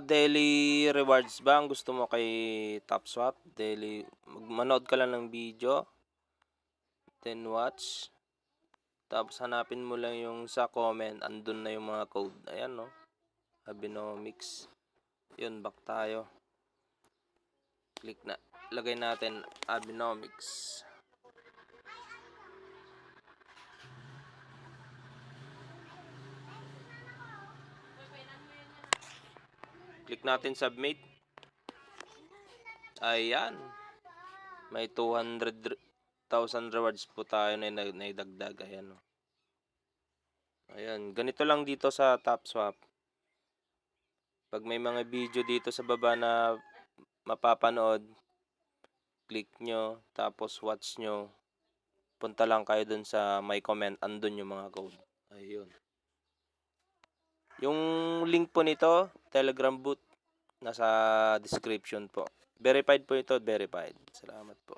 Daily rewards ba ang gusto mo kay TopSwap? Daily manood ka lang ng video, then watch, tapos hanapin mo lang yung sa comment, andun na yung mga code. Ayan 'no, Abenomics. Yun, back tayo. Click na, lagay natin Abenomics. Click natin submit. Ayan. May 200,000 rewards po tayo na naidagdag. Ayan o. Ayan. Ganito lang dito sa TopSwap. Pag may mga video dito sa baba na mapapanood, click nyo, tapos watch nyo. Punta lang kayo dun sa may comment, andun yung mga code. Ayun. Yung link po nito, Telegram bot, nasa description po. Verified po ito, verified. Salamat po.